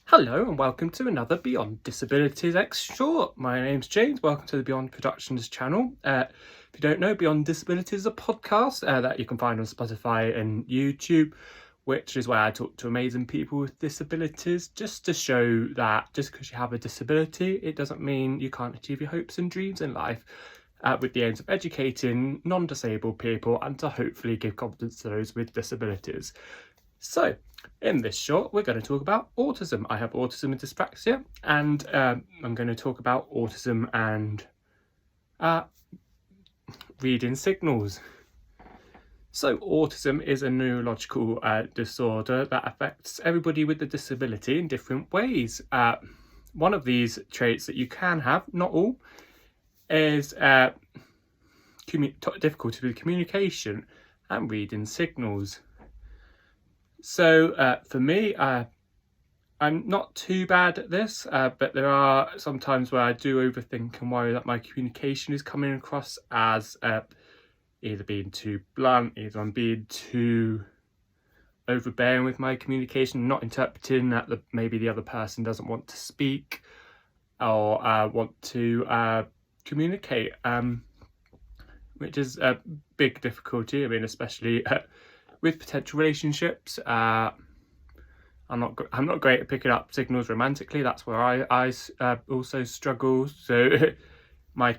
Hello and welcome to another Beyond Disabilities X Short. My name's James. Welcome to the Beyond Productions channel. If you don't know, Beyond Disabilities is a podcast that you can find on Spotify and YouTube, which is where I talk to amazing people with disabilities, just to show that just because you have a disability, it doesn't mean you can't achieve your hopes and dreams in life. With the aims of educating non-disabled people and to hopefully give confidence to those with disabilities. So, in this short, we're going to talk about autism. I have autism and dyspraxia, and I'm going to talk about autism and reading signals. So, autism is a neurological disorder that affects everybody with a disability in different ways. One of these traits that you can have, not all, is difficulty with communication and reading signals. So for me, I'm not too bad at this, but there are some times where I do overthink and worry that my communication is coming across as either being too blunt, either I'm being too overbearing with my communication, not interpreting that maybe the other person doesn't want to speak or want to communicate, which is a big difficulty. I mean, especially with potential relationships. I'm not great at picking up signals romantically. That's where I also struggle. So my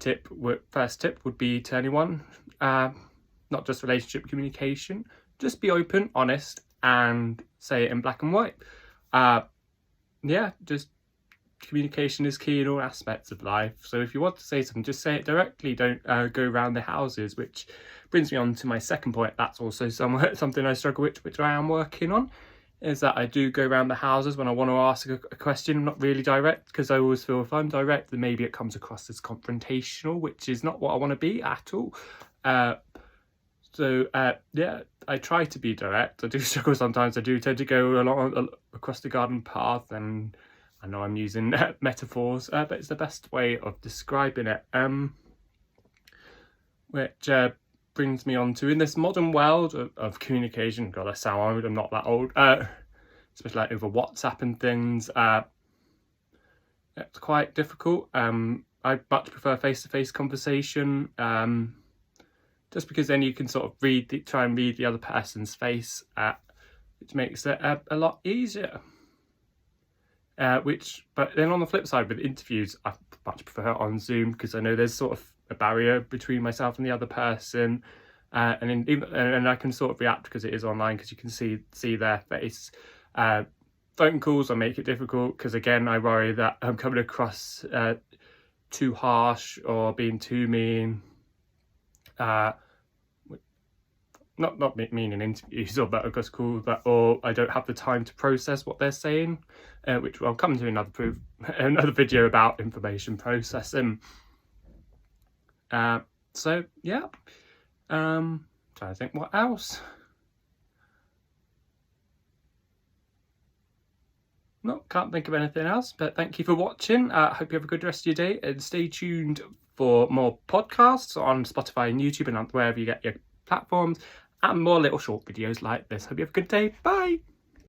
first tip would be to anyone, not just relationship communication, just be open, honest, and say it in black and white. Just communication is key in all aspects of life. So if you want to say something, just say it directly. Don't go around the houses, which brings me on to my second point. That's also something I struggle with, which I am working on, is that I do go around the houses when I want to ask a question. I'm not really direct, because I always feel if I'm direct, then maybe it comes across as confrontational, which is not what I want to be at all. I try to be direct. I do struggle sometimes. I do tend to go along across the garden path, and I know I'm using metaphors, but it's the best way of describing it. Which brings me on to, in this modern world of communication, God, I sound old, I'm not that old, especially like over WhatsApp and things, it's quite difficult. I much prefer face-to-face conversation, just because then you can sort of try and read the other person's face, which makes it a lot easier. But then on the flip side, with interviews, I much prefer it on Zoom, because I know there's sort of a barrier between myself and the other person, and I can sort of react because it is online, because you can see their face. Phone calls, I make it difficult, because again, I worry that I'm coming across too harsh or being too mean. Not mean in interviews or better because cool, or I don't have the time to process what they're saying, which I'll come to another video about information processing. Trying to think what else. No, can't think of anything else, but thank you for watching. Hope you have a good rest of your day, and stay tuned for more podcasts on Spotify and YouTube and wherever you get your platforms, and more little short videos like this. Hope you have a good day. Bye!